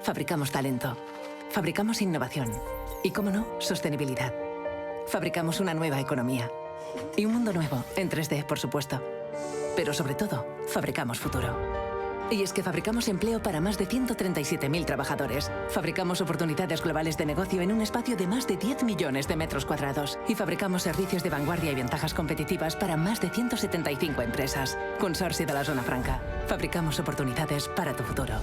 Fabricamos talento. Fabricamos innovación. Y, cómo no, sostenibilidad. Fabricamos una nueva economía. Y un mundo nuevo, en 3D, por supuesto. Pero sobre todo, fabricamos futuro. Y es que fabricamos empleo para más de 137.000 trabajadores. Fabricamos oportunidades globales de negocio en un espacio de más de 10 millones de metros cuadrados. Y fabricamos servicios de vanguardia y ventajas competitivas para más de 175 empresas. Consorcio de la Zona Franca. Fabricamos oportunidades para tu futuro.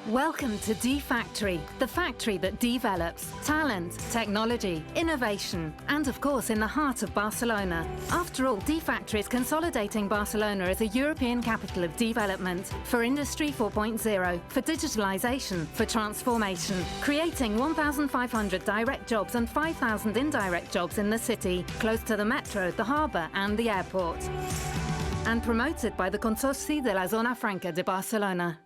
Welcome to D-Factory, the factory that develops talent, technology, innovation, and of course in the heart of Barcelona. After all, D-Factory is consolidating Barcelona as a European capital of development for Industry 4.0, for digitalization, for transformation, creating 1,500 direct jobs and 5,000 indirect jobs in the city, close to the metro, the harbour and the airport. And promoted by the Consorci de la Zona Franca de Barcelona.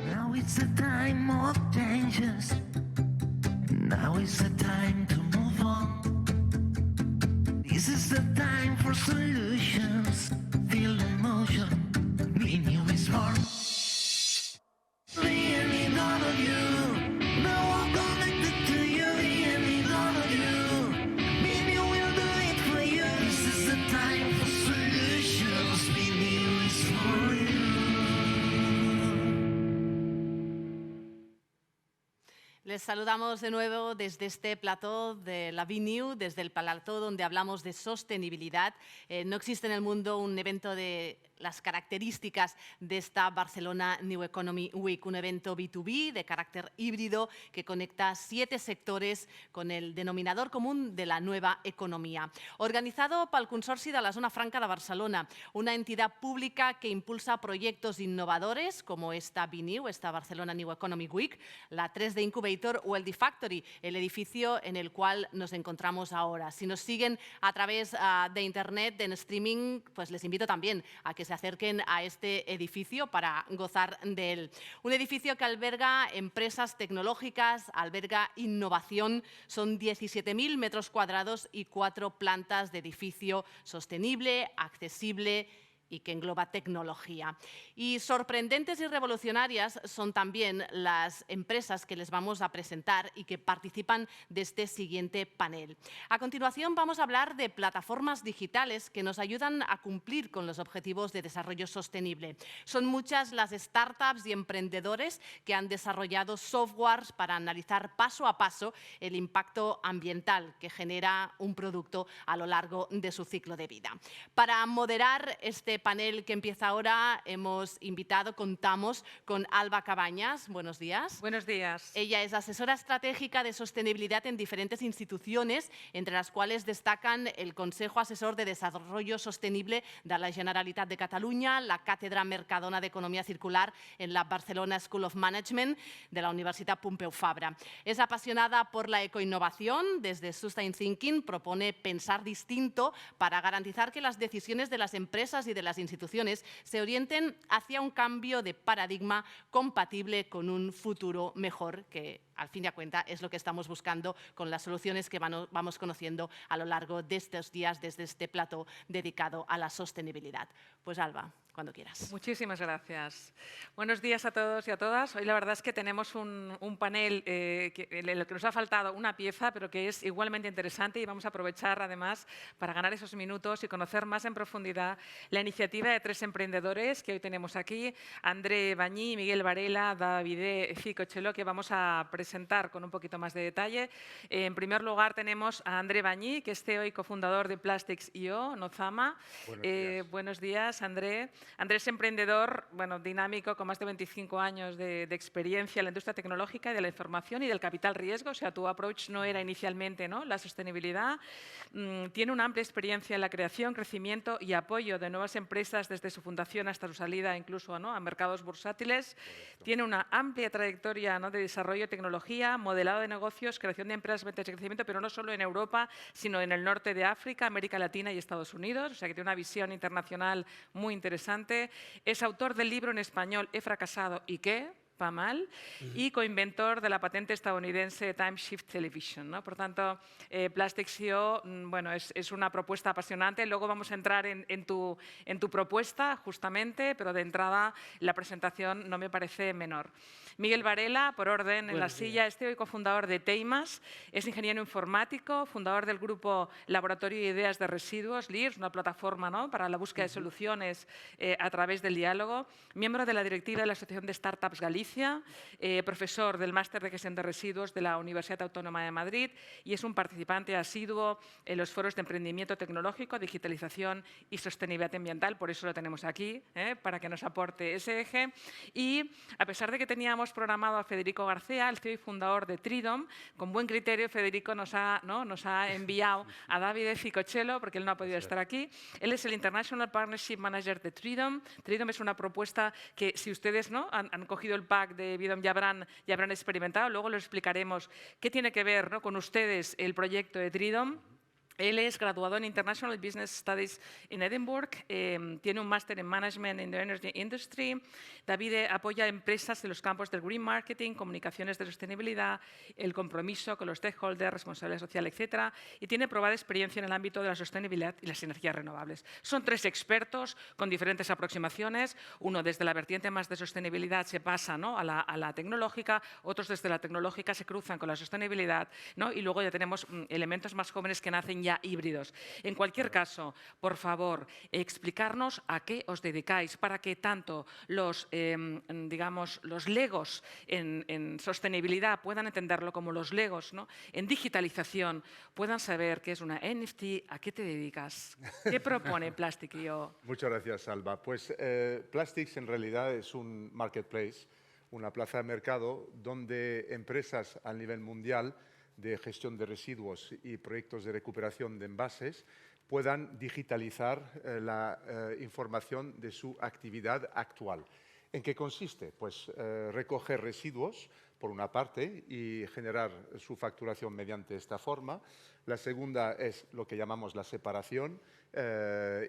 Now it's the time of changes. Now is the time to move on. This is the time for solutions. Feel the motion. Be new is born. Really none of you. No one connected to you. Really none of you. Be new will do it for you. This is the time for solutions. Be new is for you. Les saludamos de nuevo desde este plató de la BNew, desde el plató donde hablamos de sostenibilidad. No existe en el mundo un evento de las características de esta Barcelona New Economy Week, un evento B2B de carácter híbrido que conecta 7 sectores con el denominador común de la nueva economía. Organizado pel Consorci de la Zona Franca de Barcelona, una entidad pública que impulsa proyectos innovadores como esta BNew, esta Barcelona New Economy Week, la 3D Incubator o el D-Factory, el edificio en el cual nos encontramos ahora. Si nos siguen a través de internet, en streaming, pues les invito también a que se acerquen a este edificio para gozar de él. Un edificio que alberga empresas tecnológicas, alberga innovación, son 17.000 metros cuadrados y 4 plantas de edificio sostenible, accesible y que engloba tecnología. Y sorprendentes y revolucionarias son también las empresas que les vamos a presentar y que participan de este siguiente panel. A continuación vamos a hablar de plataformas digitales que nos ayudan a cumplir con los objetivos de desarrollo sostenible. Son muchas las startups y emprendedores que han desarrollado softwares para analizar paso a paso el impacto ambiental que genera un producto a lo largo de su ciclo de vida. Para moderar este panel que empieza ahora contamos con Alba Cabañas. Buenos días. Buenos días. Ella es asesora estratégica de sostenibilidad en diferentes instituciones, entre las cuales destacan el Consejo Asesor de Desarrollo Sostenible de la Generalitat de Catalunya, la Cátedra Mercadona de Economía Circular en la Barcelona School of Management de la Universitat Pompeu Fabra. Es apasionada por la ecoinnovación. Desde Sustain Thinking propone pensar distinto para garantizar que las decisiones de las empresas y de las instituciones se orienten hacia un cambio de paradigma compatible con un futuro mejor, que al fin y al cabo es lo que estamos buscando con las soluciones que vamos conociendo a lo largo de estos días desde este plató dedicado a la sostenibilidad. Pues Alba, cuando quieras. Muchísimas gracias. Buenos días a todos y a todas. Hoy la verdad es que tenemos un panel en el que nos ha faltado una pieza, pero que es igualmente interesante, y vamos a aprovechar además para ganar esos minutos y conocer más en profundidad la iniciativa de 3 emprendedores que hoy tenemos aquí: André Bañí, Miguel Varela, Davide Ficochello, que vamos a presentar con un poquito más de detalle. En primer lugar tenemos a André Bañí, que es CEO y cofundador de Plastics.io, Nozama. Buenos días, André. André es emprendedor, dinámico, con más de 25 años de experiencia en la industria tecnológica y de la información y del capital riesgo. O sea, tu approach no era inicialmente, ¿no?, la sostenibilidad. Tiene una amplia experiencia en la creación, crecimiento y apoyo de nuevas empresas desde su fundación hasta su salida incluso, ¿no?, a mercados bursátiles. Correcto. Tiene una amplia trayectoria, ¿no?, de desarrollo de tecnología, modelado de negocios, creación de empresas, ventas de crecimiento, pero no solo en Europa, sino en el norte de África, América Latina y Estados Unidos. O sea, que tiene una visión internacional muy interesante. Es autor del libro en español He fracasado y qué, va mal, y coinventor de la patente estadounidense Time Shift Television, ¿no? Por tanto, Plastics.io, es una propuesta apasionante. Luego vamos a entrar en tu propuesta, justamente, pero de entrada la presentación no me parece menor. Miguel Varela, por orden, en la silla, es CEO y cofundador de Teimas, es ingeniero informático, fundador del grupo Laboratorio de Ideas de Residuos, LIRS, una plataforma, ¿no?, para la búsqueda de soluciones a través del diálogo, miembro de la directiva de la Asociación de Startups Galicia, profesor del Máster de Gestión de Residuos de la Universidad Autónoma de Madrid, y es un participante asiduo en los foros de emprendimiento tecnológico, digitalización y sostenibilidad ambiental. Por eso lo tenemos aquí, para que nos aporte ese eje. Y a pesar de que teníamos programado a Federico García, el CEO y fundador de Tridom, con buen criterio Federico nos ha enviado a Davide Ficochello, porque él no ha podido estar aquí. Él es el International Partnership Manager de Tridom. Tridom es una propuesta que, si ustedes han cogido el pack de Bidom, ya habrán experimentado. Luego lo explicaremos qué tiene que ver, ¿no?, con ustedes el proyecto de Tridom. Él es graduado en International Business Studies en Edinburgh, tiene un máster en Management in the Energy Industry. David apoya a empresas en los campos del Green Marketing, comunicaciones de sostenibilidad, el compromiso con los stakeholders, responsabilidad social, etc. Y tiene probada experiencia en el ámbito de la sostenibilidad y las energías renovables. Son 3 expertos con diferentes aproximaciones. Uno desde la vertiente más de sostenibilidad se pasa, ¿no?, a la tecnológica, otros desde la tecnológica se cruzan con la sostenibilidad, ¿no?, y luego ya tenemos elementos más jóvenes que nacen ya híbridos. En cualquier caso, por favor, explicarnos a qué os dedicáis para que tanto los legos en sostenibilidad puedan entenderlo, como los legos, ¿no?, en digitalización puedan saber qué es una NFT, a qué te dedicas, qué propone Plastics.io. Muchas gracias, Alba. Pues Plastics en realidad es un marketplace, una plaza de mercado donde empresas a nivel mundial de gestión de residuos y proyectos de recuperación de envases puedan digitalizar la información de su actividad actual. ¿En qué consiste? Pues recoger residuos, por una parte, y generar su facturación mediante esta forma. La segunda es lo que llamamos la separación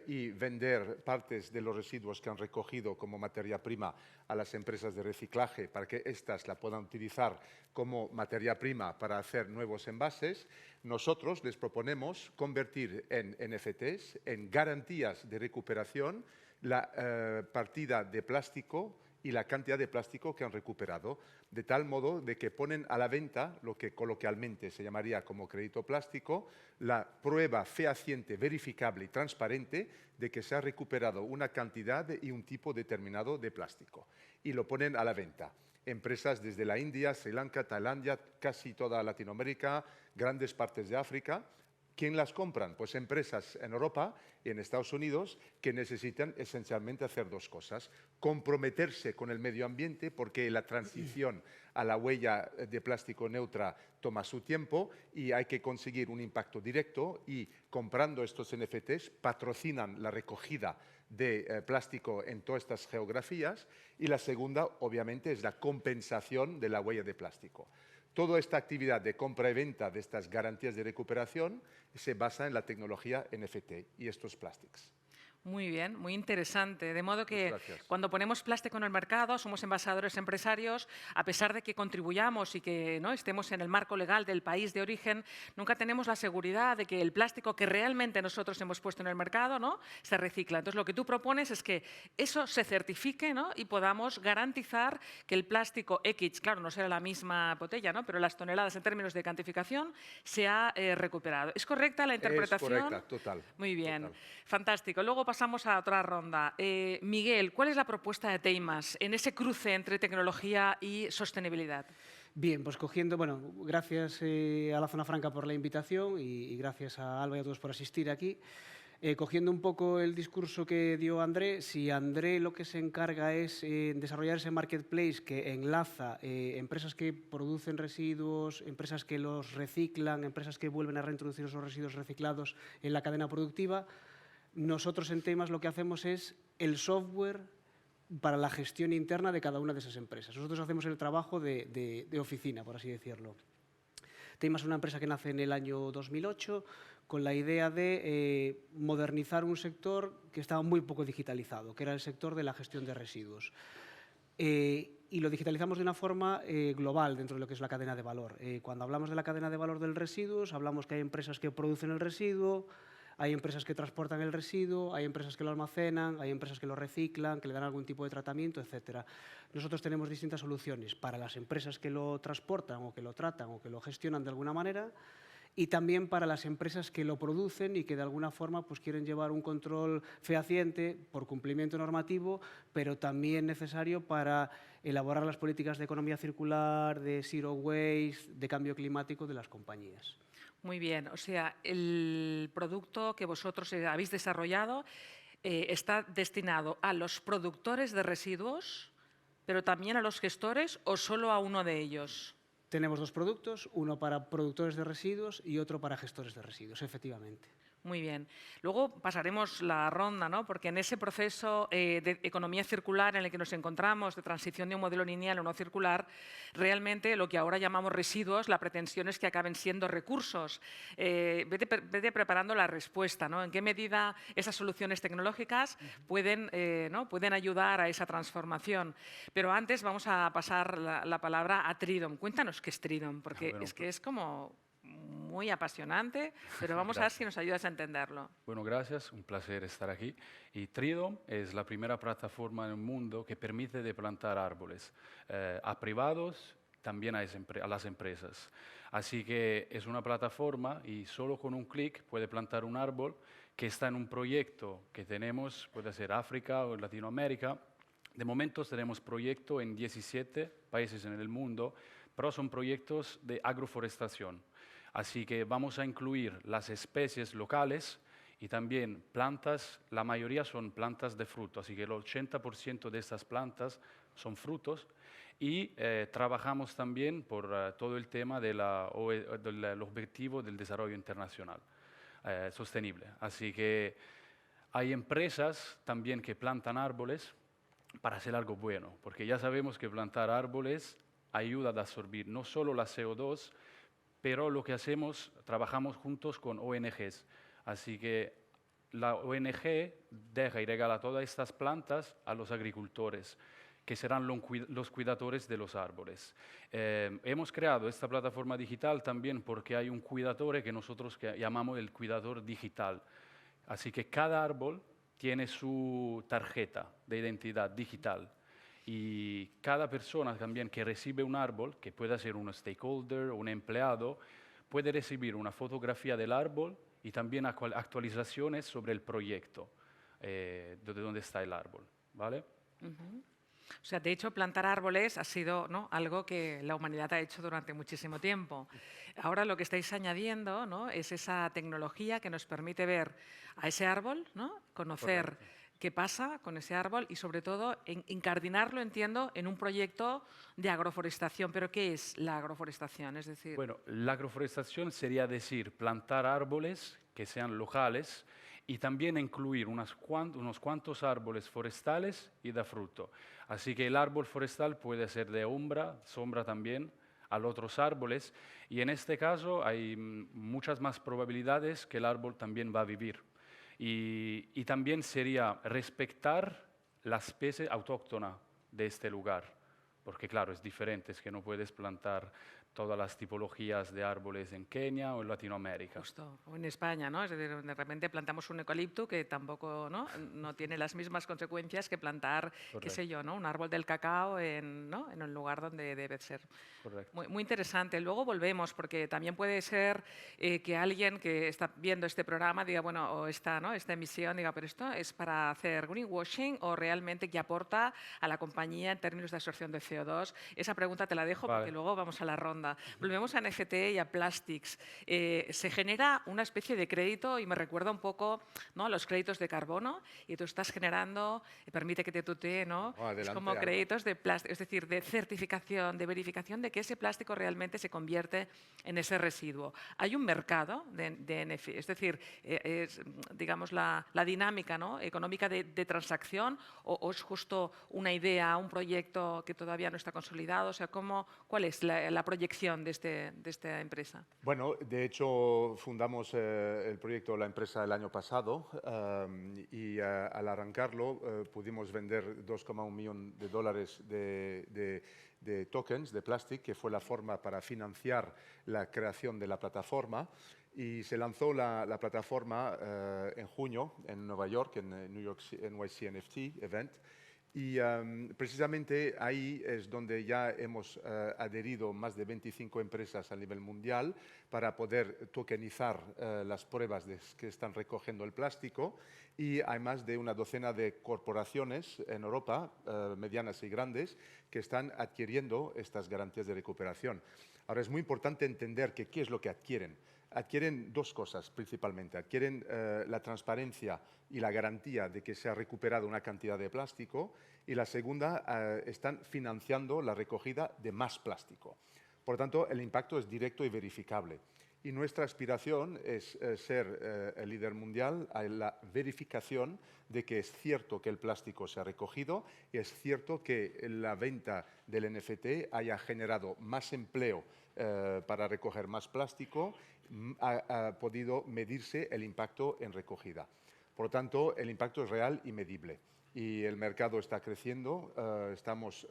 y vender partes de los residuos que han recogido como materia prima a las empresas de reciclaje para que éstas la puedan utilizar como materia prima para hacer nuevos envases. Nosotros les proponemos convertir en NFTs, en garantías de recuperación, la partida de plástico y la cantidad de plástico que han recuperado, de tal modo de que ponen a la venta lo que coloquialmente se llamaría como crédito plástico, la prueba fehaciente, verificable y transparente de que se ha recuperado una cantidad y un tipo determinado de plástico. Y lo ponen a la venta. Empresas desde la India, Sri Lanka, Tailandia, casi toda Latinoamérica, grandes partes de África. ¿Quién las compran? Pues empresas en Europa y en Estados Unidos que necesitan esencialmente hacer 2 cosas. Comprometerse con el medio ambiente, porque la transición a la huella de plástico neutra toma su tiempo y hay que conseguir un impacto directo, y comprando estos NFTs patrocinan la recogida de plástico en todas estas geografías. Y la segunda, obviamente, es la compensación de la huella de plástico. Toda esta actividad de compra y venta de estas garantías de recuperación se basa en la tecnología NFT y estos Plastics. Muy bien, muy interesante. De modo que gracias. cuando ponemos plástico en el mercado, somos embajadores empresarios, a pesar de que contribuyamos y que ¿no? estemos en el marco legal del país de origen, nunca tenemos la seguridad de que el plástico que realmente nosotros hemos puesto en el mercado ¿no? se recicla. Entonces, lo que tú propones es que eso se certifique ¿no? y podamos garantizar que el plástico X, claro, no será la misma botella, ¿no? pero las toneladas en términos de cuantificación se ha recuperado. ¿Es correcta la interpretación? Es correcta, total. Muy bien, total. fantástico. Luego pasamos a otra ronda. Miguel, ¿cuál es la propuesta de Teimas en ese cruce entre tecnología y sostenibilidad? Bien, pues cogiendo, bueno, gracias a la Zona Franca por la invitación y gracias a Alba y a todos por asistir aquí. Cogiendo un poco el discurso que dio André, si André lo que se encarga es desarrollar ese marketplace que enlaza empresas que producen residuos, empresas que los reciclan, empresas que vuelven a reintroducir esos residuos reciclados en la cadena productiva, nosotros en Teimas lo que hacemos es el software para la gestión interna de cada una de esas empresas. Nosotros hacemos el trabajo de oficina, por así decirlo. Teimas es una empresa que nace en el año 2008 con la idea de modernizar un sector que estaba muy poco digitalizado, que era el sector de la gestión de residuos. Y lo digitalizamos de una forma global dentro de lo que es la cadena de valor. Cuando hablamos de la cadena de valor del residuos, hablamos que hay empresas que producen el residuo, hay empresas que transportan el residuo, hay empresas que lo almacenan, hay empresas que lo reciclan, que le dan algún tipo de tratamiento, etc. Nosotros tenemos distintas soluciones para las empresas que lo transportan o que lo tratan o que lo gestionan de alguna manera y también para las empresas que lo producen y que de alguna forma pues, quieren llevar un control fehaciente por cumplimiento normativo, pero también necesario para elaborar las políticas de economía circular, de zero waste, de cambio climático de las compañías. Muy bien, o sea, el producto que vosotros habéis desarrollado está destinado a los productores de residuos, pero también a los gestores o solo a uno de ellos. Tenemos dos productos, uno para productores de residuos y otro para gestores de residuos, efectivamente. Muy bien. Luego pasaremos la ronda, ¿no? Porque en ese proceso de economía circular en el que nos encontramos, de transición de un modelo lineal a uno circular, realmente lo que ahora llamamos residuos, la pretensión es que acaben siendo recursos. Vete preparando la respuesta, ¿no? ¿En qué medida esas soluciones tecnológicas pueden, ¿no? pueden ayudar a esa transformación? Pero antes vamos a pasar la palabra a Tridom. Cuéntanos qué es Tridom, porque es que es como muy apasionante, pero vamos a ver si nos ayudas a entenderlo. Bueno, gracias, un placer estar aquí. Y Tridom es la primera plataforma en el mundo que permite de plantar árboles a privados, también a las empresas. Así que es una plataforma y solo con un clic puede plantar un árbol que está en un proyecto que tenemos, puede ser África o Latinoamérica. De momento tenemos proyectos en 17 países en el mundo, pero son proyectos de agroforestación. Así que vamos a incluir las especies locales y también plantas, la mayoría son plantas de fruto, así que el 80% de estas plantas son frutos y trabajamos también por todo el tema del objetivo del desarrollo internacional sostenible. Así que hay empresas también que plantan árboles para hacer algo bueno, porque ya sabemos que plantar árboles ayuda a absorber no solo la CO2, pero lo que hacemos, trabajamos juntos con ONGs. Así que la ONG deja y regala todas estas plantas a los agricultores, que serán los cuidadores de los árboles. Hemos creado esta plataforma digital también porque hay un cuidador que nosotros llamamos el cuidador digital. Así que cada árbol tiene su tarjeta de identidad digital. Y cada persona también que recibe un árbol, que puede ser un stakeholder o un empleado, puede recibir una fotografía del árbol y también actualizaciones sobre el proyecto, de dónde está el árbol, ¿vale? O sea, de hecho, plantar árboles ha sido, ¿no?, algo que la humanidad ha hecho durante muchísimo tiempo. Ahora lo que estáis añadiendo, ¿no?, es esa tecnología que nos permite ver a ese árbol, ¿no?, conocer Correcto. qué pasa con ese árbol y, sobre todo, incardinarlo, entiendo, en un proyecto de agroforestación. ¿Pero qué es la agroforestación? Es decir, Bueno, la agroforestación sería decir plantar árboles que sean locales y también incluir unos cuantos árboles forestales y de fruto. Así que el árbol forestal puede ser de sombra también a los otros árboles y en este caso hay muchas más probabilidades que el árbol también va a vivir. Y también sería respetar la especie autóctona de este lugar, porque claro, es diferente, es que no puedes plantar todas las tipologías de árboles en Kenia o en Latinoamérica. Justo, o en España, ¿no? Es decir, de repente plantamos un eucalipto que tampoco no tiene las mismas consecuencias que plantar, qué sé yo, ¿no? Un árbol del cacao en el lugar donde debe ser. Correcto. Muy interesante. Luego volvemos, porque también puede ser que alguien que está viendo este programa diga, bueno, o esta emisión, diga, pero esto es para hacer greenwashing o realmente que aporta a la compañía en términos de absorción de CO2. Esa pregunta te la dejo porque luego vamos a la ronda. Volvemos a NFT y a Plastics. Se genera una especie de crédito y me recuerda un poco, ¿no?, a los créditos de carbono, y tú estás generando, permite que te tutee, ¿no? Es como créditos de plástico, es decir, de certificación, de verificación de que ese plástico realmente se convierte en ese residuo. Hay un mercado de NFT, es decir, es, digamos, la dinámica, ¿no?, económica de transacción, o es justo una idea, un proyecto que todavía no está consolidado. O sea, ¿cuál es la proyección de esta empresa? Bueno, de hecho, fundamos el proyecto, la empresa, el año pasado y al arrancarlo pudimos vender $2,1 millones de tokens de Plastic, que fue la forma para financiar la creación de la plataforma. Y se lanzó la plataforma en junio en Nueva York, en New York NYC NFT Event. Y precisamente ahí es donde ya hemos adherido más de 25 empresas a nivel mundial para poder tokenizar las pruebas que están recogiendo el plástico, y hay más de una docena de corporaciones en Europa, medianas y grandes, que están adquiriendo estas garantías de recuperación. Ahora, es muy importante entender que qué es lo que adquieren. Adquieren dos cosas principalmente. Adquieren la transparencia y la garantía de que se ha recuperado una cantidad de plástico, y la segunda, están financiando la recogida de más plástico. Por tanto, el impacto es directo y verificable. Y nuestra aspiración es ser el líder mundial en la verificación de que es cierto que el plástico se ha recogido, y es cierto que la venta del NFT haya generado más empleo para recoger más plástico. Ha podido medirse el impacto en recogida. Por lo tanto, el impacto es real y medible. Y el mercado está creciendo, estamos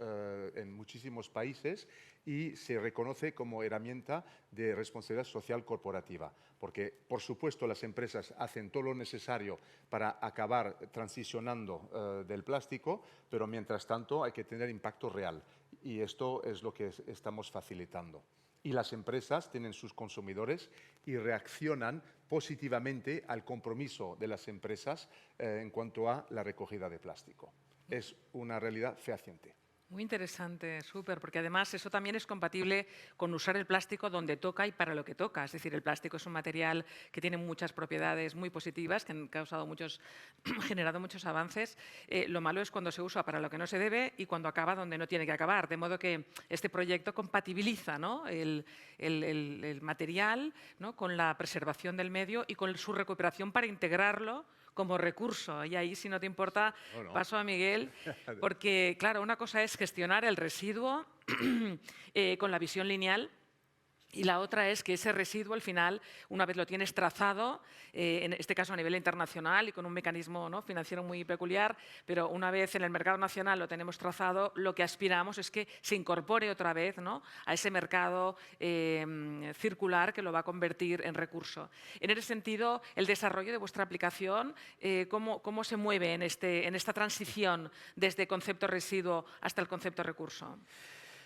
en muchísimos países, y se reconoce como herramienta de responsabilidad social corporativa. Porque, por supuesto, las empresas hacen todo lo necesario para acabar transicionando del plástico, pero mientras tanto hay que tener impacto real. Y esto es lo que estamos facilitando. Y las empresas tienen sus consumidores y reaccionan positivamente al compromiso de las empresas en cuanto a la recogida de plástico. Es una realidad fehaciente. Muy interesante, súper, porque además eso también es compatible con usar el plástico donde toca y para lo que toca. Es decir, el plástico es un material que tiene muchas propiedades muy positivas, que han generado muchos avances. Lo malo es cuando se usa para lo que no se debe y cuando acaba donde no tiene que acabar. De modo que este proyecto compatibiliza, ¿no?, el material, ¿no?, con la preservación del medio y con su recuperación para integrarlo como recurso. Y ahí, si no te importa, paso a Miguel, porque, claro, una cosa es gestionar el residuo con la visión lineal, y la otra es que ese residuo, al final, una vez lo tienes trazado, en este caso a nivel internacional y con un mecanismo, ¿no?, financiero muy peculiar, pero una vez en el mercado nacional lo tenemos trazado, lo que aspiramos es que se incorpore otra vez, ¿no?, a ese mercado circular que lo va a convertir en recurso. En ese sentido, el desarrollo de vuestra aplicación, ¿cómo se mueve en esta transición desde concepto residuo hasta el concepto recurso?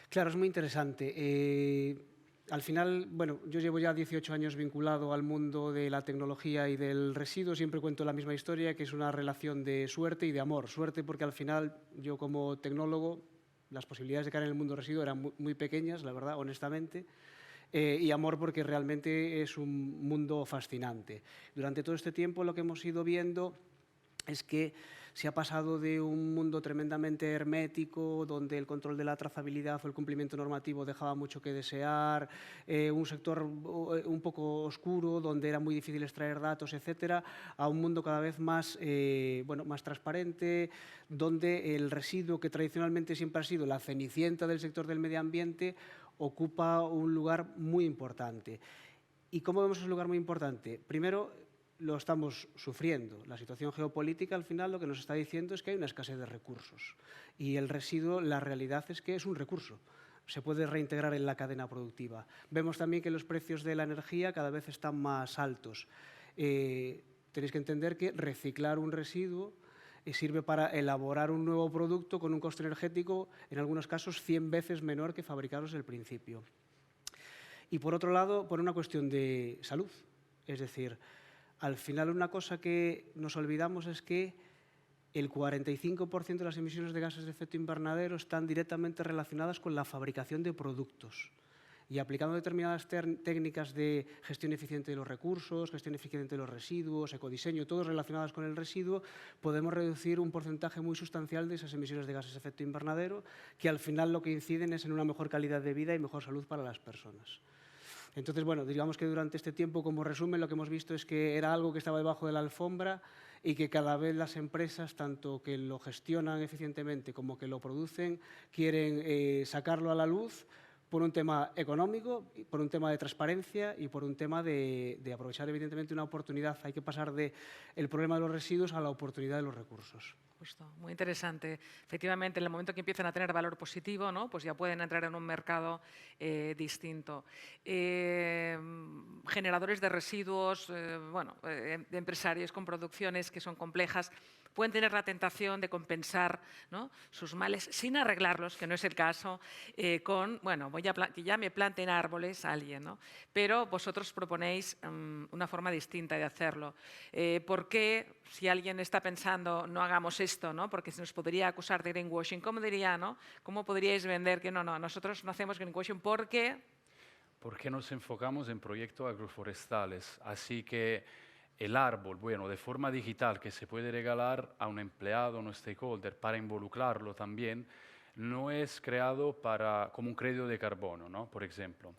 Claro, es muy interesante. Al final, bueno, yo llevo ya 18 años vinculado al mundo de la tecnología y del residuo. Siempre cuento la misma historia, que es una relación de suerte y de amor. Suerte porque al final yo, como tecnólogo, las posibilidades de caer en el mundo residuo eran muy pequeñas, la verdad, honestamente. Y amor porque realmente es un mundo fascinante. Durante todo este tiempo lo que hemos ido viendo es que se ha pasado de un mundo tremendamente hermético, donde el control de la trazabilidad o el cumplimiento normativo dejaba mucho que desear, un sector un poco oscuro, donde era muy difícil extraer datos, etcétera, a un mundo cada vez más, más transparente, donde el residuo, que tradicionalmente siempre ha sido la cenicienta del sector del medio ambiente, ocupa un lugar muy importante. ¿Y cómo vemos ese lugar muy importante? Primero, lo estamos sufriendo. La situación geopolítica, al final, lo que nos está diciendo es que hay una escasez de recursos. Y el residuo, la realidad es que es un recurso. Se puede reintegrar en la cadena productiva. Vemos también que los precios de la energía cada vez están más altos. Tenéis que entender que reciclar un residuo sirve para elaborar un nuevo producto con un coste energético, en algunos casos, 100 veces menor que fabricarlo desde el principio. Y por otro lado, por una cuestión de salud. Es decir, al final una cosa que nos olvidamos es que el 45% de las emisiones de gases de efecto invernadero están directamente relacionadas con la fabricación de productos. Y aplicando determinadas técnicas de gestión eficiente de los recursos, gestión eficiente de los residuos, ecodiseño, todos relacionados con el residuo, podemos reducir un porcentaje muy sustancial de esas emisiones de gases de efecto invernadero, que al final lo que inciden es en una mejor calidad de vida y mejor salud para las personas. Entonces, bueno, digamos que durante este tiempo, como resumen, lo que hemos visto es que era algo que estaba debajo de la alfombra y que cada vez las empresas, tanto que lo gestionan eficientemente como que lo producen, quieren sacarlo a la luz por un tema económico, por un tema de transparencia y por un tema de aprovechar, evidentemente, una oportunidad. Hay que pasar del problema de los residuos a la oportunidad de los recursos. Justo, muy interesante. Efectivamente, en el momento que empiezan a tener valor positivo, ¿no? Pues ya pueden entrar en un mercado distinto. Generadores de residuos, de empresarios con producciones que son complejas, pueden tener la tentación de compensar, ¿no?, sus males sin arreglarlos, que no es el caso, con, bueno, que ya me planten árboles a alguien, ¿no? Pero vosotros proponéis una forma distinta de hacerlo. ¿Por qué, si alguien está pensando, no hagamos esto, ¿no?, porque se nos podría acusar de greenwashing? ¿Cómo diría, no? ¿Cómo podríais vender que no, nosotros no hacemos greenwashing porque? Porque nos enfocamos en proyectos agroforestales, así que el árbol, bueno, de forma digital, que se puede regalar a un empleado, a un stakeholder, para involucrarlo también, no es creado como un crédito de carbono, ¿no?, por ejemplo.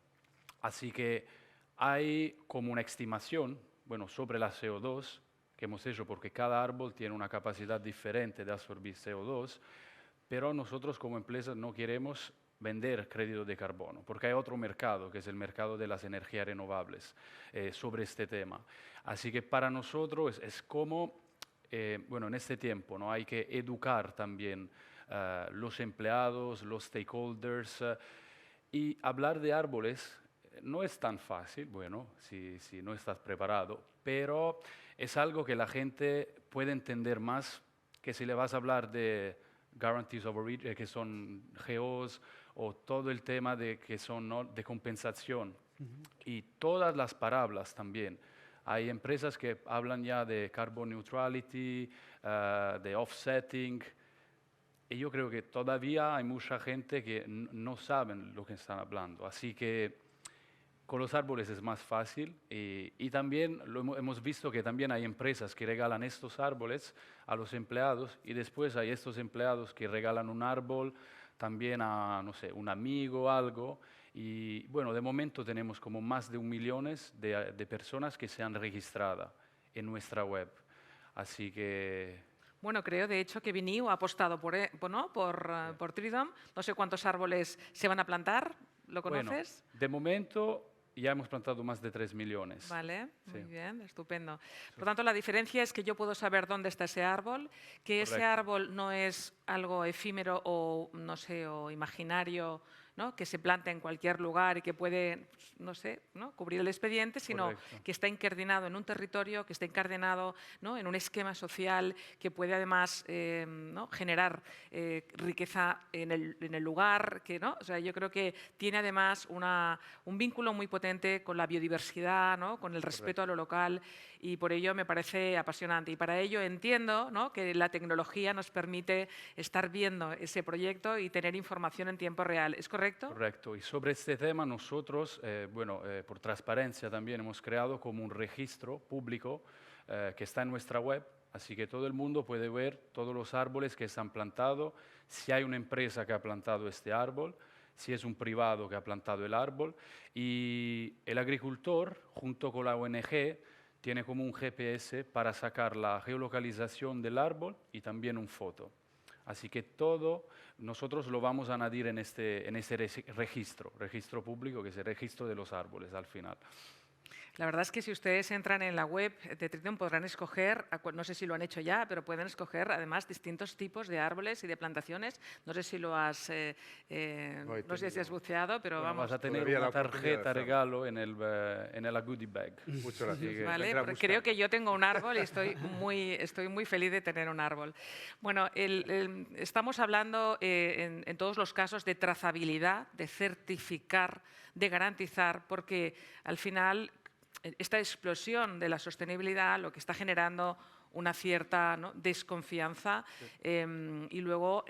Así que hay como una estimación, bueno, sobre la CO2 que hemos hecho, porque cada árbol tiene una capacidad diferente de absorbir CO2, pero nosotros como empresa no queremos vender crédito de carbono, porque hay otro mercado, que es el mercado de las energías renovables, sobre este tema. Así que para nosotros es como, bueno, en este tiempo, ¿no?, hay que educar también los empleados, los stakeholders, y hablar de árboles no es tan fácil, bueno, si no estás preparado, pero es algo que la gente puede entender más que si le vas a hablar de guarantees of origin, que son GOs, o todo el tema que son, ¿no?, de compensación. Y todas las palabras también. Hay empresas que hablan ya de carbon neutrality, de offsetting, y yo creo que todavía hay mucha gente que no saben lo que están hablando. Así que con los árboles es más fácil, y también hemos visto que también hay empresas que regalan estos árboles a los empleados, y después hay estos empleados que regalan un árbol también a, no sé, un amigo o algo. Y bueno, de momento tenemos como más de 1 millón de personas que se han registrado en nuestra web. Así que... Bueno, creo de hecho que Viniu ha apostado por Tridom. No sé cuántos árboles se van a plantar. ¿Lo conoces? Bueno, de momento ya hemos plantado más de 3 millones. Vale, muy bien, estupendo. Por tanto, la diferencia es que yo puedo saber dónde está ese árbol, que ese árbol no es algo efímero o, no sé, o imaginario, ¿no?, que se planta en cualquier lugar y que puede, no sé, ¿no?, cubrir el expediente, sino que está incardinado en un territorio, que está incardinado, ¿no?, en un esquema social que puede además ¿no?, generar riqueza en el lugar, ¿no? O sea, yo creo que tiene además un vínculo muy potente con la biodiversidad, ¿no?, con el respeto a lo local, y por ello me parece apasionante. Y para ello entiendo, ¿no?, que la tecnología nos permite estar viendo ese proyecto y tener información en tiempo real. ¿Es correcto? Correcto. Y sobre este tema nosotros, por transparencia también hemos creado como un registro público que está en nuestra web, así que todo el mundo puede ver todos los árboles que se han plantado, si hay una empresa que ha plantado este árbol, si es un privado que ha plantado el árbol, y el agricultor, junto con la ONG, tiene como un GPS para sacar la geolocalización del árbol y también una foto. Así que todo nosotros lo vamos a añadir en ese registro público, que es el registro de los árboles al final. La verdad es que si ustedes entran en la web de Tridom podrán escoger, no sé si lo han hecho ya, pero pueden escoger además distintos tipos de árboles y de plantaciones. No sé si lo has, no sé si has buceado, pero Bueno, vamos. vas a tener todavía una la oportunidad de tarjeta hacerlo. regalo en el goodie bag. Muchas gracias. Vale, Vendrá porque buscando. creo que yo tengo un árbol y estoy muy feliz de tener un árbol. Bueno, estamos hablando en todos los casos de trazabilidad, de certificar, de garantizar, porque al final esta explosión de la sostenibilidad lo que está generando una cierta, ¿no?, desconfianza y luego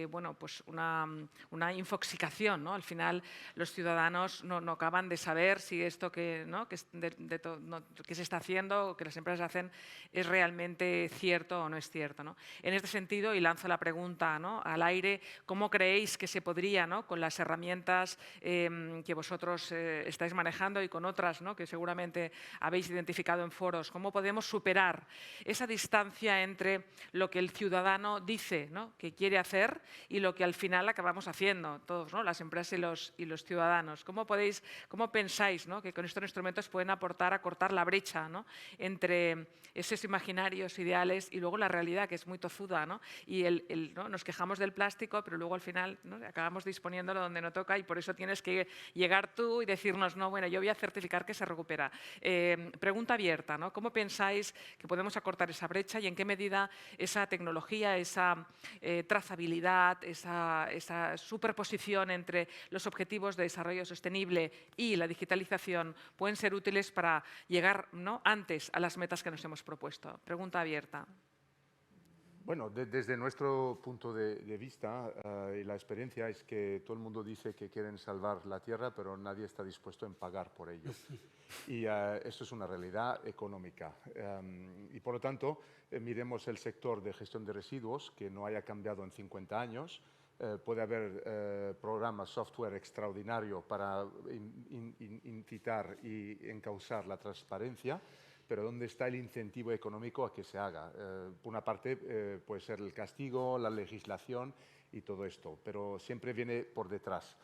bueno, pues una infoxicación, ¿no? Al final los ciudadanos no acaban de saber si esto que, ¿no?, que se está haciendo o que las empresas hacen es realmente cierto o no es cierto, ¿no? En este sentido, y lanzo la pregunta, ¿no?, al aire, ¿cómo creéis que se podría, ¿no?, con las herramientas que vosotros estáis manejando y con otras, ¿no?, que seguramente habéis identificado en foros, cómo podemos superar esa distancia entre lo que el ciudadano dice, ¿no?, que quiere hacer y lo que al final acabamos haciendo todos, ¿no?, las empresas y los ciudadanos? ¿Cómo pensáis, ¿no?, que con estos instrumentos pueden aportar a cortar la brecha, ¿no?, entre esos imaginarios ideales y luego la realidad, que es muy tozuda, ¿no? Y ¿no?, nos quejamos del plástico, pero luego al final, ¿no?, acabamos disponiéndolo donde no toca y por eso tienes que llegar tú y decirnos, no, bueno, yo voy a certificar que se recupera. Pregunta abierta, ¿no? ¿Cómo pensáis que podemos acortar esa brecha y en qué medida esa tecnología, esa trazabilidad, esa superposición entre los objetivos de desarrollo sostenible y la digitalización pueden ser útiles para llegar, ¿no?, antes a las metas que nos hemos propuesto? Pregunta abierta. Bueno, desde nuestro punto de vista y la experiencia es que todo el mundo dice que quieren salvar la Tierra, pero nadie está dispuesto a pagar por ello. Y esto es una realidad económica. Y por lo tanto, miremos el sector de gestión de residuos, que no haya cambiado en 50 años. Puede haber programas, software extraordinario para incitar y encauzar la transparencia, pero ¿dónde está el incentivo económico a que se haga? Por una parte puede ser el castigo, la legislación y todo esto, pero siempre viene por detrás.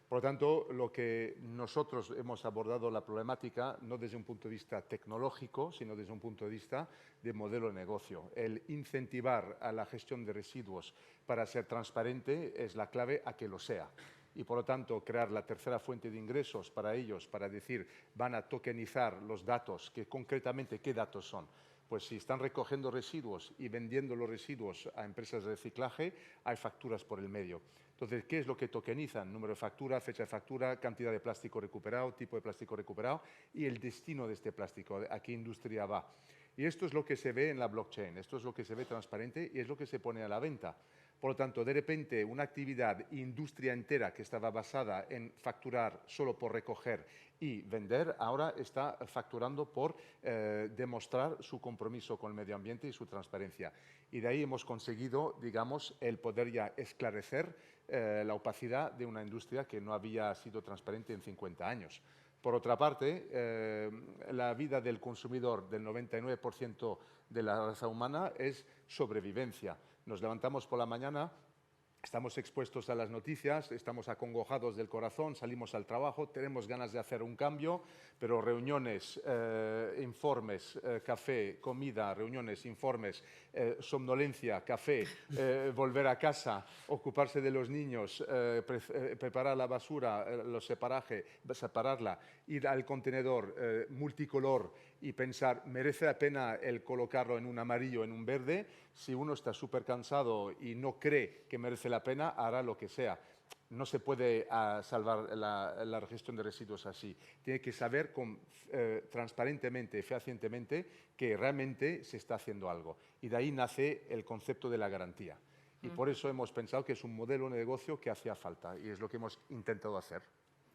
Por lo tanto, lo que nosotros hemos abordado la problemática no desde un punto de vista tecnológico, sino desde un punto de vista de modelo de negocio. El incentivar a la gestión de residuos para ser transparente es la clave a que lo sea. Y, por lo tanto, crear la tercera fuente de ingresos para ellos, para decir, van a tokenizar los datos, que concretamente, ¿qué datos son? Pues si están recogiendo residuos y vendiendo los residuos a empresas de reciclaje, hay facturas por el medio. Entonces, ¿qué es lo que tokenizan? Número de factura, fecha de factura, cantidad de plástico recuperado, tipo de plástico recuperado y el destino de este plástico, a qué industria va. Y esto es lo que se ve en la blockchain, esto es lo que se ve transparente y es lo que se pone a la venta. Por lo tanto, de repente, una actividad, industria entera que estaba basada en facturar solo por recoger y vender, ahora está facturando por demostrar su compromiso con el medio ambiente y su transparencia. Y de ahí hemos conseguido, digamos, el poder ya esclarecer la opacidad de una industria que no había sido transparente en 50 años. Por otra parte, la vida del consumidor del 99% de la raza humana es sobrevivencia. Nos levantamos por la mañana, estamos expuestos a las noticias, estamos acongojados del corazón, salimos al trabajo, tenemos ganas de hacer un cambio, pero reuniones, informes, café, comida, reuniones, informes, somnolencia, café, volver a casa, ocuparse de los niños, preparar la basura, separarla, ir al contenedor multicolor y pensar, ¿merece la pena el colocarlo en un amarillo, en un verde? Si uno está súper cansado y no cree que merece la pena, hará lo que sea. No se puede salvar la gestión de residuos así. Tiene que saber transparentemente, fehacientemente, que realmente se está haciendo algo. Y de ahí nace el concepto de la garantía. Y por eso hemos pensado que es un modelo de negocio que hacía falta y es lo que hemos intentado hacer.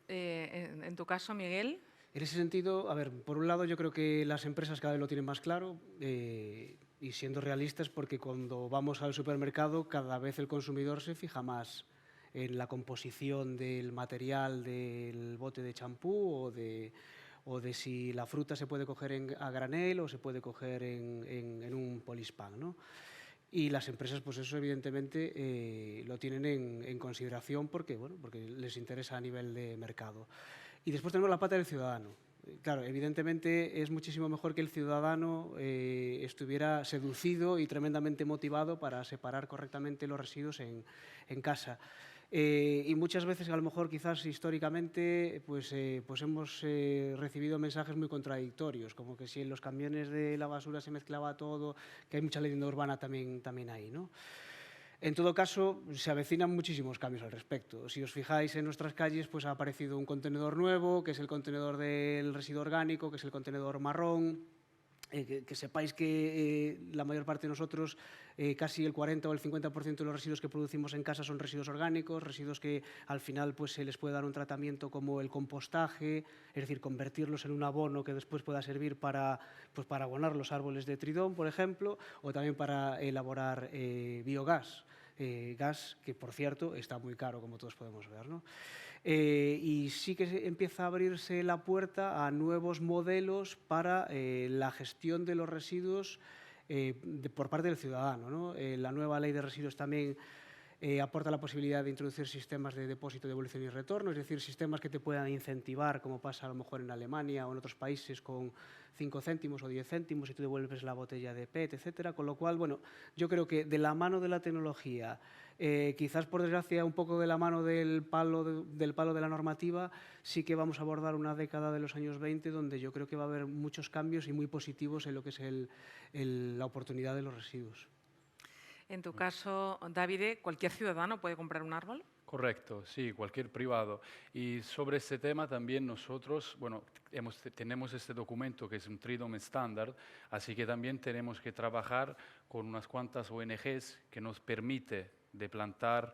En tu caso, Miguel. En ese sentido, a ver, por un lado yo creo que las empresas cada vez lo tienen más claro y siendo realistas, porque cuando vamos al supermercado cada vez el consumidor se fija más en la composición del material del bote de champú o de si la fruta se puede coger a granel o se puede coger en un polispán, ¿no? Y las empresas, pues eso evidentemente lo tienen en consideración porque, bueno, porque les interesa a nivel de mercado. Y después tenemos la pata del ciudadano. Claro, evidentemente es muchísimo mejor que el ciudadano estuviera seducido y tremendamente motivado para separar correctamente los residuos en casa. Y muchas veces, a lo mejor, quizás históricamente, pues hemos recibido mensajes muy contradictorios, como que si en los camiones de la basura se mezclaba todo, que hay mucha leyenda urbana también ahí, ¿no? En todo caso, se avecinan muchísimos cambios al respecto. Si os fijáis en nuestras calles, pues ha aparecido un contenedor nuevo, que es el contenedor del residuo orgánico, que es el contenedor marrón. Que sepáis que la mayor parte de nosotros, casi el 40 o el 50% de los residuos que producimos en casa son residuos orgánicos, residuos que al final pues, se les puede dar un tratamiento como el compostaje, es decir, convertirlos en un abono que después pueda servir para abonar los árboles de Tridón, por ejemplo, o también para elaborar biogás. Gas que, por cierto, está muy caro, como todos podemos ver, ¿no? Y sí que empieza a abrirse la puerta a nuevos modelos para la gestión de los residuos por parte del ciudadano, ¿no? La nueva ley de residuos también aporta la posibilidad de introducir sistemas de depósito, devolución y retorno, es decir, sistemas que te puedan incentivar, como pasa a lo mejor en Alemania o en otros países, con 5 céntimos o 10 céntimos y tú devuelves la botella de PET, etcétera. Con lo cual, bueno, yo creo que de la mano de la tecnología, quizás por desgracia un poco de la mano del palo de la normativa, sí que vamos a abordar una década de los años 20 donde yo creo que va a haber muchos cambios y muy positivos en lo que es la oportunidad de los residuos. En tu caso, Davide, ¿cualquier ciudadano puede comprar un árbol? Correcto, sí, cualquier privado. Y sobre este tema también nosotros, bueno, tenemos este documento que es un Tridom Standard, así que también tenemos que trabajar con unas cuantas ONGs que nos permite de plantar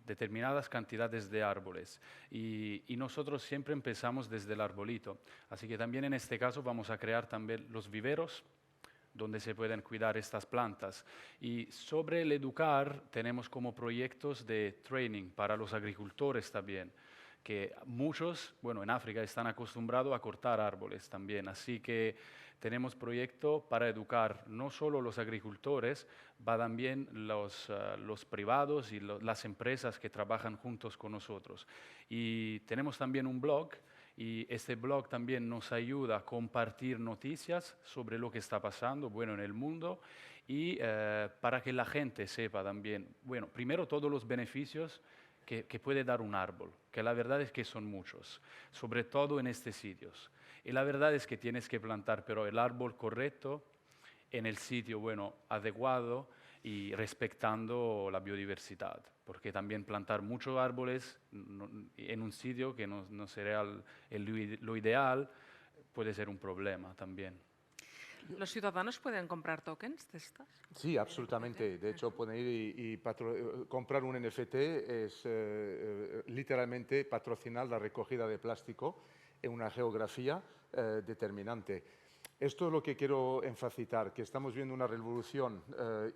determinadas cantidades de árboles y nosotros siempre empezamos desde el arbolito. Así que también en este caso vamos a crear también los viveros donde se pueden cuidar estas plantas. Y sobre el educar, tenemos como proyectos de training para los agricultores también, que muchos, bueno, en África están acostumbrados a cortar árboles también, así que tenemos proyectos para educar no solo los agricultores, va también los privados y las empresas que trabajan juntos con nosotros. Y tenemos también un blog, y este blog también nos ayuda a compartir noticias sobre lo que está pasando, bueno, en el mundo y para que la gente sepa también, bueno, primero todos los beneficios que puede dar un árbol, que la verdad es que son muchos, sobre todo en estos sitios. Y la verdad es que tienes que plantar, pero el árbol correcto en el sitio, bueno, adecuado y respetando la biodiversidad, porque también plantar muchos árboles en un sitio que no será lo ideal puede ser un problema también. ¿Los ciudadanos pueden comprar tokens de estas? Sí, absolutamente. De hecho, pueden ir y comprar un NFT es literalmente patrocinar la recogida de plástico en una geografía determinante. Esto es lo que quiero enfatizar, que estamos viendo una revolución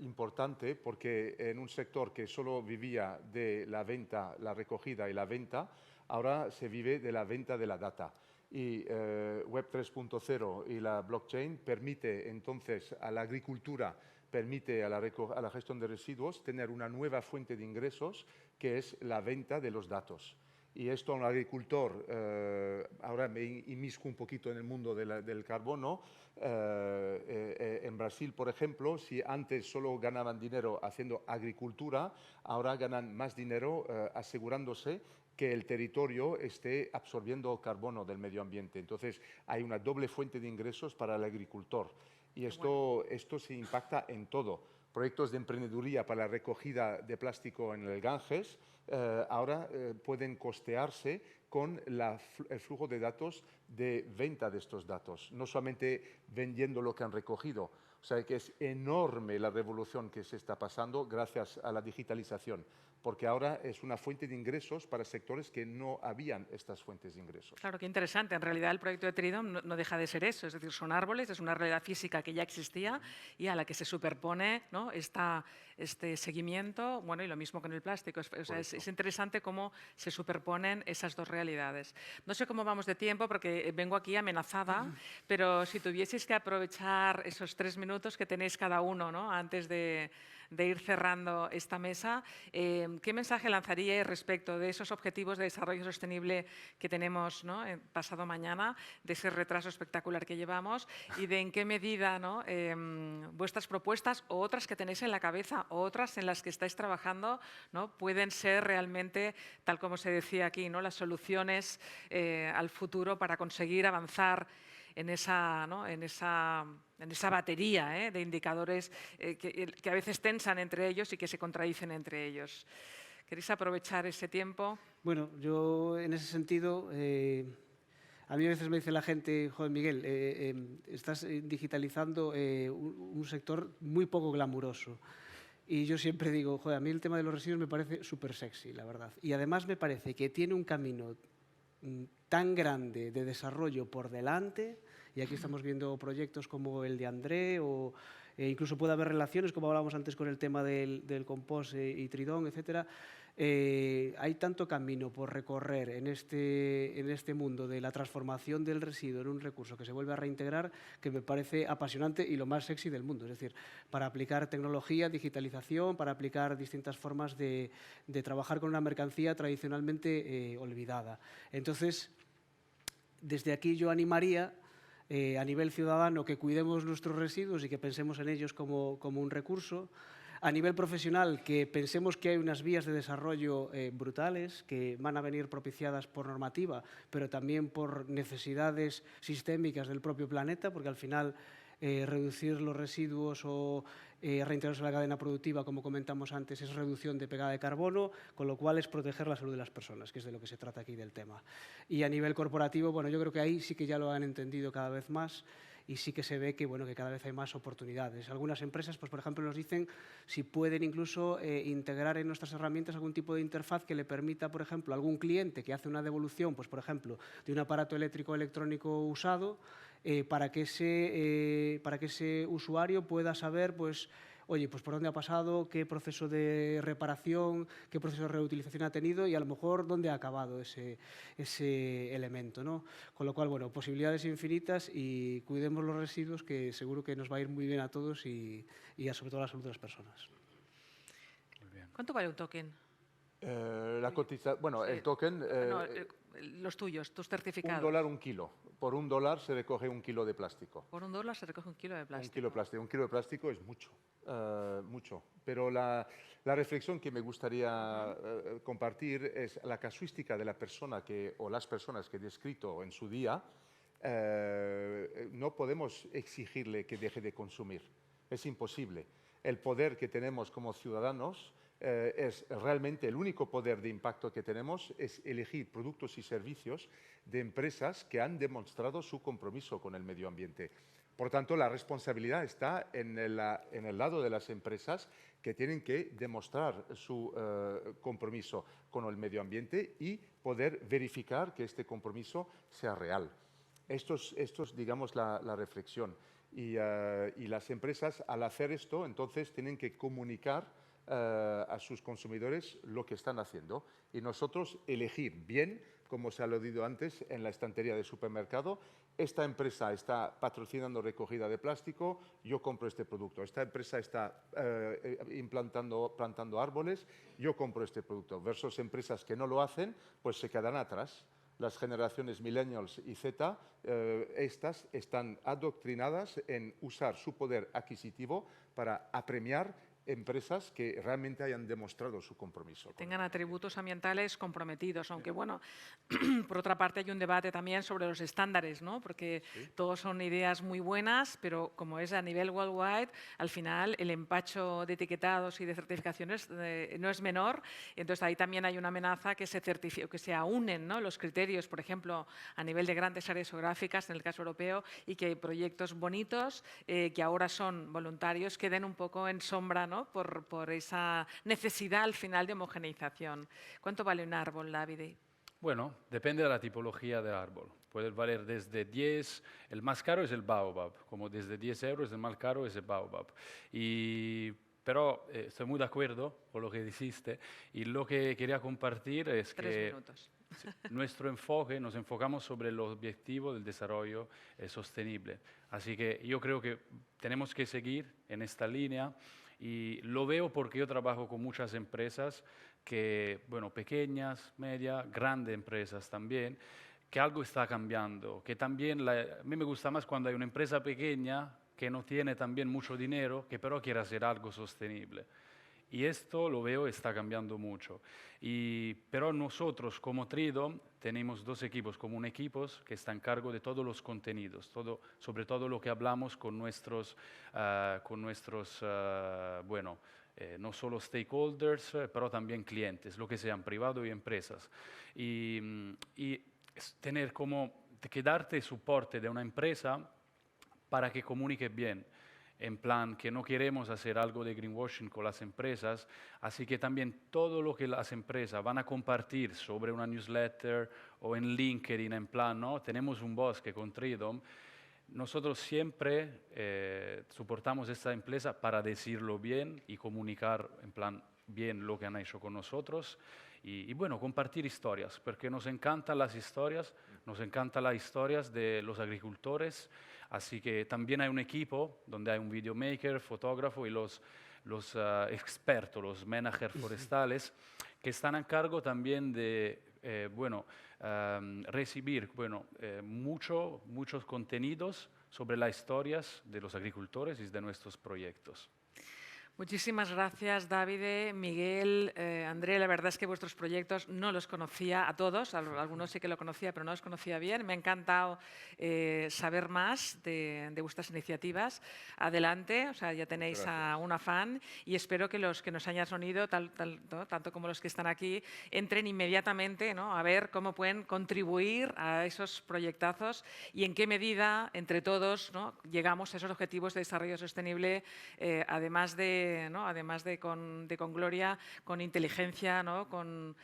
importante porque en un sector que solo vivía de la venta, la recogida y la venta, ahora se vive de la venta de la data. Y Web 3.0 y la blockchain permite entonces a la agricultura, permite a la gestión de residuos tener una nueva fuente de ingresos que es la venta de los datos. Y esto a un agricultor, ahora me inmisco un poquito en el mundo del carbono, en Brasil, por ejemplo, si antes solo ganaban dinero haciendo agricultura, ahora ganan más dinero asegurándose que el territorio esté absorbiendo carbono del medio ambiente. Entonces, hay una doble fuente de ingresos para el agricultor. Y esto se impacta en todo. Proyectos de emprendeduría para la recogida de plástico en el Ganges ahora pueden costearse con el flujo de datos de venta de estos datos, no solamente vendiendo lo que han recogido. O sea, que es enorme la revolución que se está pasando gracias a la digitalización, porque ahora es una fuente de ingresos para sectores que no habían estas fuentes de ingresos. Claro, qué interesante. En realidad el proyecto de Tridom no deja de ser eso, es decir, son árboles, es una realidad física que ya existía y a la que se superpone, ¿no?, este seguimiento, bueno, y lo mismo con el plástico. Es interesante cómo se superponen esas dos realidades. No sé cómo vamos de tiempo porque vengo aquí amenazada, pero si tuvieseis que aprovechar esos 3 minutos que tenéis cada uno, ¿no?, antes de de ir cerrando esta mesa, ¿qué mensaje lanzaríais respecto de esos objetivos de desarrollo sostenible que tenemos, ¿no?, pasado mañana, de ese retraso espectacular que llevamos y de en qué medida, ¿no?, vuestras propuestas o otras que tenéis en la cabeza o otras en las que estáis trabajando, ¿no?, pueden ser realmente, tal como se decía aquí, ¿no?, las soluciones al futuro para conseguir avanzar en esa, ¿no?, en esa batería de indicadores que a veces tensan entre ellos y que se contradicen entre ellos. ¿Queréis aprovechar ese tiempo? Bueno, yo en ese sentido, a mí a veces me dice la gente, joder, Miguel, estás digitalizando un sector muy poco glamuroso. Y yo siempre digo, joder, a mí el tema de los residuos me parece súper sexy, la verdad. Y además me parece que tiene un camino tan grande de desarrollo por delante, y aquí estamos viendo proyectos como el de André, o incluso puede haber relaciones, como hablábamos antes con el tema del compost y Tridón, etcétera. Hay tanto camino por recorrer en este mundo de la transformación del residuo en un recurso que se vuelve a reintegrar, que me parece apasionante y lo más sexy del mundo. Es decir, para aplicar tecnología, digitalización, para aplicar distintas formas de trabajar con una mercancía tradicionalmente olvidada. Entonces, desde aquí yo animaría a nivel ciudadano que cuidemos nuestros residuos y que pensemos en ellos como un recurso. A nivel profesional, que pensemos que hay unas vías de desarrollo brutales que van a venir propiciadas por normativa, pero también por necesidades sistémicas del propio planeta, porque al final reducir los residuos o reintegrarse en la cadena productiva, como comentamos antes, es reducción de pegada de carbono, con lo cual es proteger la salud de las personas, que es de lo que se trata aquí del tema. Y a nivel corporativo, bueno, yo creo que ahí sí que ya lo han entendido cada vez más, y sí que se ve que, bueno, que cada vez hay más oportunidades. Algunas empresas, pues, por ejemplo, nos dicen si pueden incluso integrar en nuestras herramientas algún tipo de interfaz que le permita, por ejemplo, a algún cliente que hace una devolución, pues, por ejemplo, de un aparato eléctrico o electrónico usado, para que ese usuario pueda saber, pues, oye, pues por dónde ha pasado, qué proceso de reparación, qué proceso de reutilización ha tenido y a lo mejor dónde ha acabado ese elemento, ¿no? Con lo cual, bueno, posibilidades infinitas y cuidemos los residuos, que seguro que nos va a ir muy bien a todos y sobre todo a la salud de las personas. Muy bien. ¿Cuánto vale un token? Bueno, Sí. el token... No, los tuyos, tus certificados. $1 un kilo. Por $1 se recoge 1 kilo de plástico. Por $1 se recoge 1 kilo de plástico. 1 kilo de plástico. 1 kilo de plástico es mucho, mucho. Pero la reflexión que me gustaría compartir es la casuística de la persona o las personas que he descrito en su día. No podemos exigirle que deje de consumir. Es imposible. El poder que tenemos como ciudadanos es realmente el único poder de impacto que tenemos, es elegir productos y servicios de empresas que han demostrado su compromiso con el medio ambiente. Por tanto, la responsabilidad está en el lado de las empresas, que tienen que demostrar su compromiso con el medio ambiente y poder verificar que este compromiso sea real. Esto es, digamos, la reflexión. Y las empresas, al hacer esto, entonces tienen que comunicar a sus consumidores lo que están haciendo y nosotros elegir bien, como se ha aludido antes, en la estantería del supermercado. Esta empresa está patrocinando recogida de plástico, yo compro este producto. Esta empresa está plantando árboles, yo compro este producto. Versus empresas que no lo hacen, pues se quedan atrás. Las generaciones millennials y Z, estas están adoctrinadas en usar su poder adquisitivo para apremiar empresas que realmente hayan demostrado su compromiso. Tengan atributos ambientales comprometidos, aunque bueno, por otra parte hay un debate también sobre los estándares, ¿no? Porque sí, todos son ideas muy buenas, pero como es a nivel worldwide, al final el empacho de etiquetados y de certificaciones no es menor, entonces ahí también hay una amenaza que se aúnen, ¿no?, los criterios, por ejemplo, a nivel de grandes áreas geográficas, en el caso europeo, y que proyectos bonitos, que ahora son voluntarios, queden un poco en sombra, ¿no?, por esa necesidad al final de homogeneización. ¿Cuánto vale un árbol, Davide? Bueno, depende de la tipología del árbol. Puede valer desde 10, el más caro es el baobab, como desde 10 euros el más caro es el baobab. Pero estoy muy de acuerdo con lo que dijiste y lo que quería compartir es 3 minutos. Nuestro enfoque, nos enfocamos sobre los objetivos del desarrollo sostenible. Así que yo creo que tenemos que seguir en esta línea Y lo veo porque yo trabajo con muchas empresas que, bueno, pequeñas, medias, grandes empresas también, que algo está cambiando, que también a mí me gusta más cuando hay una empresa pequeña que no tiene también mucho dinero, que pero quiere hacer algo sostenible. Y esto lo veo está cambiando mucho. Pero nosotros como Tridom tenemos dos equipos, como un equipo que está en cargo de todos los contenidos, sobre todo lo que hablamos con nuestros bueno, no solo stakeholders, pero también clientes, lo que sean privados y empresas. Y tener como que darte soporte de una empresa para que comunique bien, en plan que no queremos hacer algo de greenwashing con las empresas, así que también todo lo que las empresas van a compartir sobre una newsletter o en LinkedIn, en plan, ¿no? Tenemos un bosque con Tridom, nosotros siempre soportamos esta empresa para decirlo bien y comunicar en plan bien lo que han hecho con nosotros. Y bueno, compartir historias, porque nos encantan las historias de los agricultores, así que también hay un equipo donde hay un videomaker, fotógrafo y los expertos, los managers forestales, que están a cargo también de recibir muchos contenidos sobre las historias de los agricultores y de nuestros proyectos. Muchísimas gracias, Davide, Miguel, André. La verdad es que vuestros proyectos no los conocía a todos, algunos sí que lo conocía, pero no los conocía bien. Me ha encantado saber más de vuestras iniciativas. Adelante, o sea, ya tenéis a una fan y espero que los que nos hayan unido, tanto como los que están aquí, entren inmediatamente, ¿no?, a ver cómo pueden contribuir a esos proyectazos y en qué medida, entre todos, ¿no?, llegamos a esos objetivos de desarrollo sostenible, además de con gloria, con inteligencia, ¿no?, con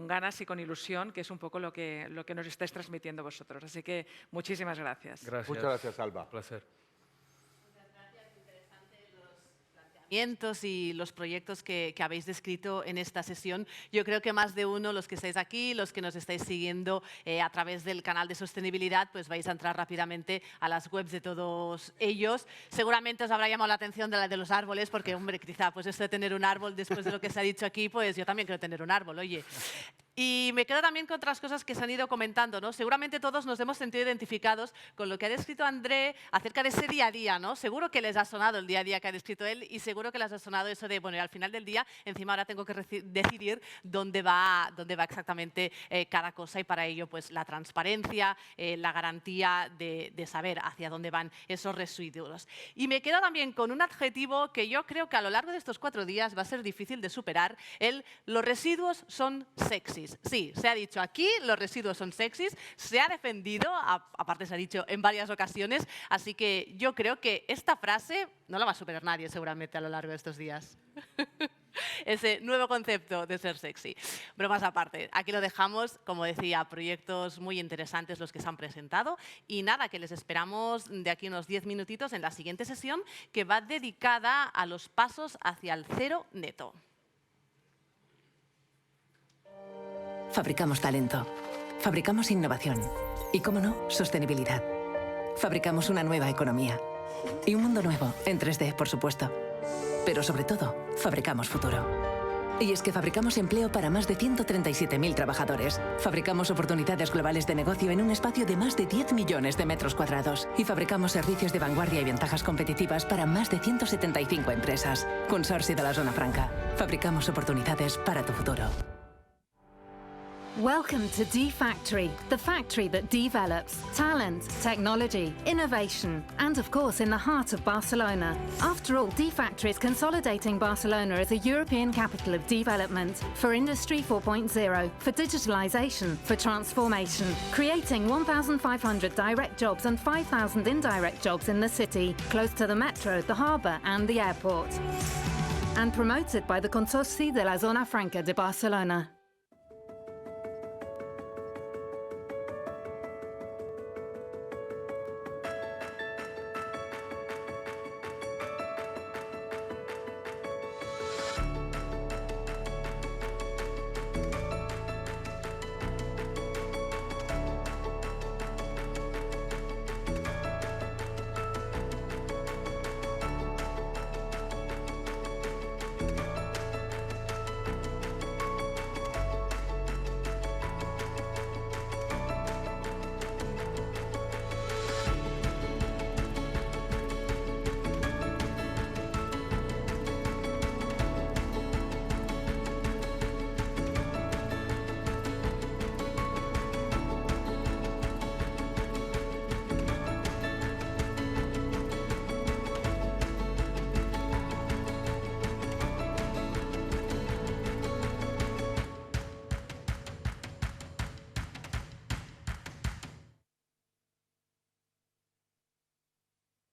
ganas y con ilusión, que es un poco lo que nos estáis transmitiendo vosotros. Así que muchísimas gracias. Muchas gracias, Alba. Un placer. Y los proyectos que habéis descrito en esta sesión. Yo creo que más de uno, los que estáis aquí, los que nos estáis siguiendo a través del canal de sostenibilidad, pues vais a entrar rápidamente a las webs de todos ellos. Seguramente os habrá llamado la atención de la de los árboles, porque, hombre, quizá pues esto de tener un árbol, después de lo que se ha dicho aquí, pues yo también quiero tener un árbol, oye. Y me quedo también con otras cosas que se han ido comentando, ¿no? Seguramente todos nos hemos sentido identificados con lo que ha descrito André acerca de ese día a día, ¿no? Seguro que les ha sonado el día a día que ha descrito él y seguro que les ha sonado eso de, bueno, y al final del día, encima ahora tengo que decidir dónde va exactamente cada cosa y para ello, pues, la transparencia, la garantía de saber hacia dónde van esos residuos. Y me quedo también con un adjetivo que yo creo que a lo largo de estos 4 días va a ser difícil de superar, los residuos son sexys. Sí, se ha dicho aquí, los residuos son sexys, se ha defendido, aparte se ha dicho en varias ocasiones, así que yo creo que esta frase no la va a superar nadie seguramente a lo largo de estos días. Ese nuevo concepto de ser sexy. Bromas aparte, aquí lo dejamos, como decía, proyectos muy interesantes los que se han presentado y nada, que les esperamos de aquí unos 10 minutitos en la siguiente sesión que va dedicada a los pasos hacia el cero neto. Fabricamos talento, fabricamos innovación y, cómo no, sostenibilidad. Fabricamos una nueva economía y un mundo nuevo, en 3D, por supuesto. Pero sobre todo, fabricamos futuro. Y es que fabricamos empleo para más de 137.000 trabajadores. Fabricamos oportunidades globales de negocio en un espacio de más de 10 millones de metros cuadrados. Y fabricamos servicios de vanguardia y ventajas competitivas para más de 175 empresas. Consorcio de la Zona Franca. Fabricamos oportunidades para tu futuro. Welcome to D-Factory, the factory that develops talent, technology, innovation, and of course in the heart of Barcelona. After all, D-Factory is consolidating Barcelona as a European capital of development for Industry 4.0, for digitalization, for transformation, creating 1,500 direct jobs and 5,000 indirect jobs in the city, close to the metro, the harbour and the airport. And promoted by the Consorci de la Zona Franca de Barcelona.